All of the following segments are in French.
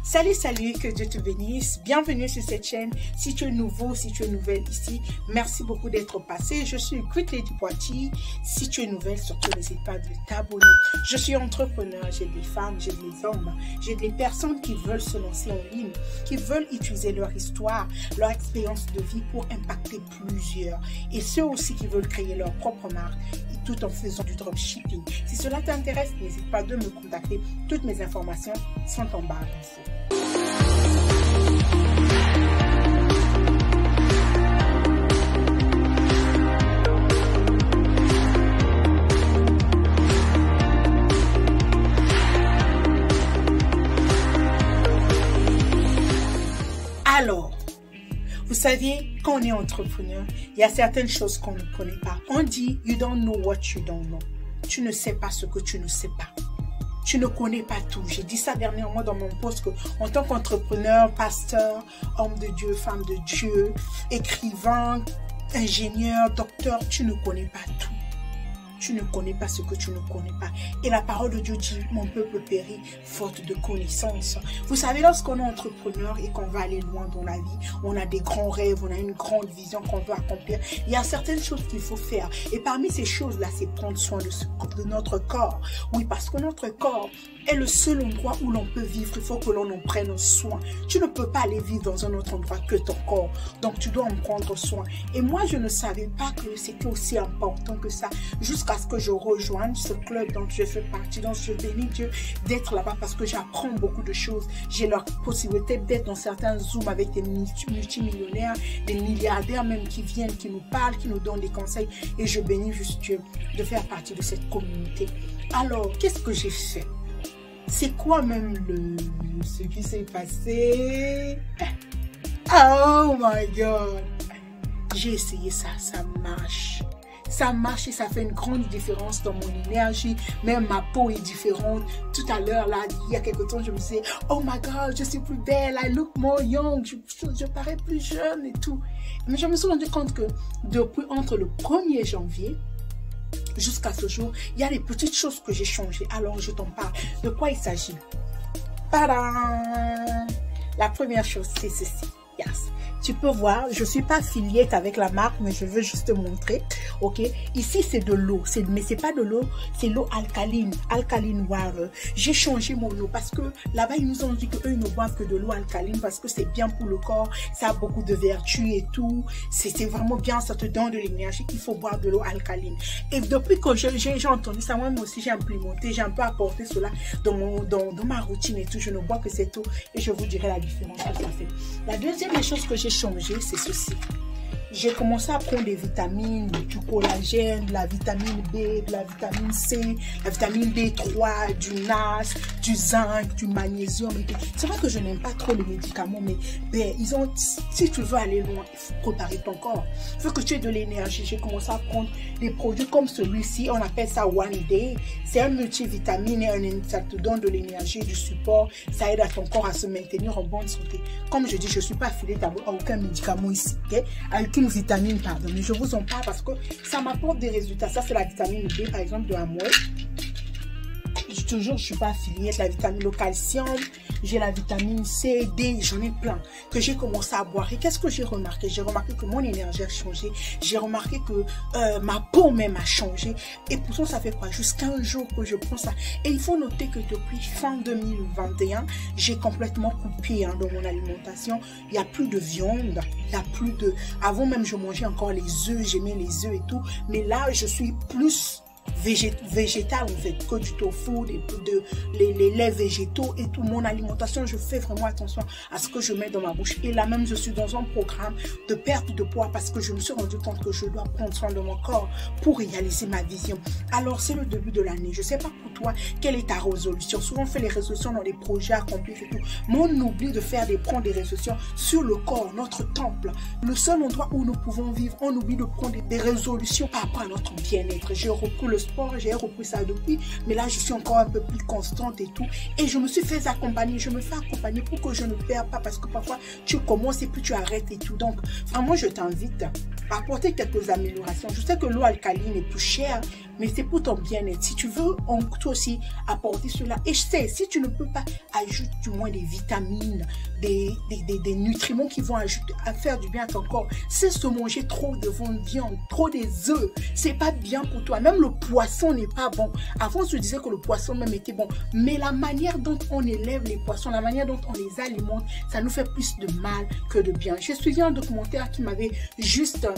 Salut, salut, que Dieu te bénisse. Bienvenue sur cette chaîne. Si tu es nouveau, si tu es nouvelle ici, merci beaucoup d'être passé. Je suis Great Lady Poitiers. Si tu es nouvelle, surtout n'hésite pas de t'abonner. Je suis entrepreneur, j'ai des femmes, j'ai des hommes, j'ai des personnes qui veulent se lancer en ligne, qui veulent utiliser leur histoire, leur expérience de vie pour impacter plusieurs. Et ceux aussi qui veulent créer leur propre marque, tout en faisant du dropshipping. Si cela t'intéresse, n'hésite pas de me contacter. Toutes mes informations sont en barre d'infos. Alors, vous savez, quand on est entrepreneur, il y a certaines choses qu'on ne connaît pas. On dit, you don't know what you don't know. Tu ne sais pas ce que tu ne sais pas. Tu ne connais pas tout. J'ai dit ça dernièrement dans mon post que, en tant qu'entrepreneur, pasteur, homme de Dieu, femme de Dieu, écrivain, ingénieur, docteur, tu ne connais pas tout. Tu ne connais pas ce que tu ne connais pas. Et la parole de Dieu dit, mon peuple périt faute de connaissance. Vous savez, lorsqu'on est entrepreneur et qu'on va aller loin dans la vie, on a des grands rêves, on a une grande vision qu'on veut accomplir. Il y a certaines choses qu'il faut faire. Et parmi ces choses-là, c'est prendre soin de notre corps. Oui, parce que notre corps est le seul endroit où l'on peut vivre. Il faut que l'on en prenne soin. Tu ne peux pas aller vivre dans un autre endroit que ton corps. Donc, tu dois en prendre soin. Et moi, je ne savais pas que c'était aussi important que ça. Jusqu'à ce que je rejoigne ce club dont je fais partie. Donc, je bénis Dieu d'être là-bas parce que j'apprends beaucoup de choses. J'ai la possibilité d'être dans certains Zooms avec des multimillionnaires, des milliardaires même qui viennent, qui nous parlent, qui nous donnent des conseils. Et je bénis juste Dieu de faire partie de cette communauté. Alors, qu'est-ce que j'ai fait? C'est quoi même ce qui s'est passé? Oh my God! J'ai essayé ça, ça marche. Ça marche et ça fait une grande différence dans mon énergie. Même ma peau est différente. Tout à l'heure, là, il y a quelque temps, je me disais, oh my God, je suis plus belle, I look more young, je parais plus jeune et tout. Mais je me suis rendu compte que depuis entre le 1er janvier jusqu'à ce jour, il y a des petites choses que j'ai changées. Alors, je t'en parle. De quoi il s'agit? Tadam! La première chose, c'est ceci. Yes. Tu peux voir, je ne suis pas affiliée avec la marque, mais je veux juste te montrer. Ok, ici c'est de l'eau, mais c'est pas de l'eau, c'est l'eau alcaline, alkaline water. J'ai changé mon eau parce que là-bas ils nous ont dit qu'eux ils ne boivent que de l'eau alcaline parce que c'est bien pour le corps, ça a beaucoup de vertus et tout. C'est vraiment bien, ça te donne de l'énergie. Il faut boire de l'eau alcaline. Et depuis que j'ai entendu ça, moi aussi j'ai implémenté, j'ai un peu apporté cela dans ma routine et tout. Je ne bois que cette eau et je vous dirai la différence que ça fait. La deuxième des choses que j'ai changé, c'est ceci. J'ai commencé à prendre des vitamines, du collagène, de la vitamine B, de la vitamine C, la vitamine D3, du NAS, du zinc, du magnésium et tout. C'est vrai que je n'aime pas trop les médicaments, mais si tu veux aller loin, il faut préparer ton corps. Il faut que tu aies de l'énergie. J'ai commencé à prendre des produits comme celui-ci, on appelle ça One Day. C'est un multivitamine et ça te donne de l'énergie, du support. Ça aide à ton corps à se maintenir en bonne santé. Comme je dis, je ne suis pas affiliée à aucun médicament ici, ok? Avec une vitamine, pardon, mais je vous en parle parce que ça m'apporte des résultats. Ça, c'est la vitamine B, par exemple, de Amway. Je ne suis pas affiliée avec la vitamine, le calcium, j'ai la vitamine C, D, j'en ai plein que j'ai commencé à boire. Et qu'est-ce que j'ai remarqué? J'ai remarqué que mon énergie a changé. J'ai remarqué que ma peau même a changé. Et pourtant, ça fait quoi? Juste 15 jours que je prends ça. Et il faut noter que depuis fin 2021, j'ai complètement coupé dans mon alimentation. Il n'y a plus de viande. Il n'y a plus de... Avant même, je mangeais encore les œufs. J'aimais les œufs et tout. Mais là, je suis plus... végétal en fait, que du tofu, les laits végétaux et tout. Mon alimentation, je fais vraiment attention à ce que je mets dans ma bouche. Et là même, je suis dans un programme de perte de poids parce que je me suis rendu compte que je dois prendre soin de mon corps pour réaliser ma vision. Alors, c'est le début de l'année. Je sais pas pour toi, quelle est ta résolution? Souvent, on fait les résolutions dans les projets accomplis et tout. Mais on oublie de prendre des résolutions sur le corps, notre temple. Le seul endroit où nous pouvons vivre, on oublie de prendre des résolutions par rapport à notre bien-être. J'ai repris le sport, j'ai repris ça depuis, mais là je suis encore un peu plus constante et tout, et je me suis fait accompagner, je me fais accompagner pour que je ne perds pas, parce que parfois tu commences et puis tu arrêtes et tout. Donc vraiment je t'invite apporter quelques améliorations. Je sais que l'eau alcaline est plus chère, mais c'est pour ton bien-être. Si tu veux toi aussi apporter cela, et je sais, si tu ne peux pas, ajoute du moins des vitamines, des nutriments qui vont ajouter, à faire du bien à ton corps. Cesse de manger trop de viande, trop des œufs, c'est pas bien pour toi. Même le poisson n'est pas bon. Avant, je disais que le poisson même était bon, mais la manière dont on élève les poissons, la manière dont on les alimente, ça nous fait plus de mal que de bien. J'ai suivi un documentaire qui m'avait juste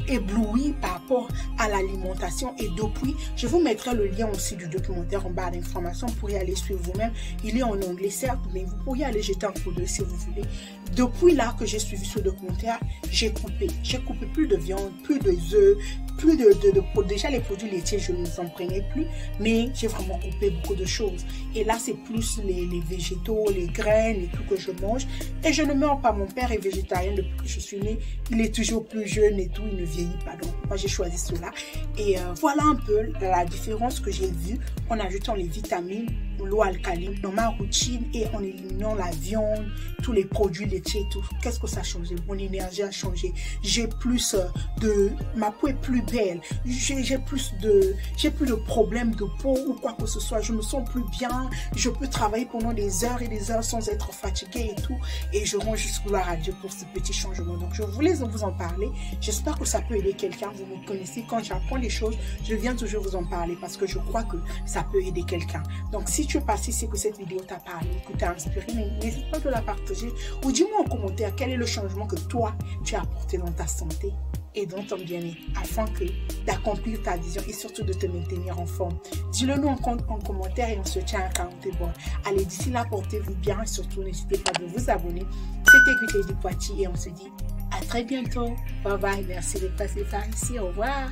ébloui par rapport à l'alimentation, et depuis, je vous mettrai le lien aussi du documentaire en barre d'informations pour y aller suivre vous-même. Il est en anglais certes, mais vous pourriez aller jeter un coup d'œil si vous voulez. Depuis là que j'ai suivi ce documentaire, j'ai coupé plus de viande, plus de œufs, plus déjà les produits laitiers, je ne les en prenais plus, mais j'ai vraiment coupé beaucoup de choses. Et là, c'est plus les végétaux, les graines et tout que je mange. Et je ne meurs pas. Mon père est végétarien depuis que je suis née. Il est toujours plus jeune et tout, il ne vieillit pas. Donc, moi, j'ai choisi cela. Et voilà un peu la différence que j'ai vue en ajoutant les vitamines, l'eau alcaline dans ma routine et en éliminant la viande, tous les produits laitiers et tout. Qu'est-ce que ça a changé? Mon énergie a changé. J'ai plus ma peau est plus belle. J'ai plus de problèmes de peau ou quoi que ce soit. Je me sens plus bien. Je peux travailler pendant des heures et des heures sans être fatiguée et tout. Et je rends juste gloire à Dieu pour ce petit changement. Donc, je voulais vous en parler. J'espère que ça peut aider quelqu'un. Vous me connaissez. Quand j'apprends les choses, je viens toujours vous en parler parce que je crois que ça peut aider quelqu'un. Donc, si tu es passé, c'est que cette vidéo t'a parlé, que t'a inspiré, n'hésite pas de la partager ou dis-moi en commentaire quel est le changement que toi, tu as apporté dans ta santé et dans ton bien-être afin d'accomplir ta vision et surtout de te maintenir en forme. Dis-le nous en commentaire et on se tient à 40 bon. Allez, d'ici là, portez-vous bien et surtout n'hésitez pas de vous abonner. C'était Guité du Poitiers et on se dit à très bientôt. Bye bye, merci de passer par ici. Au revoir.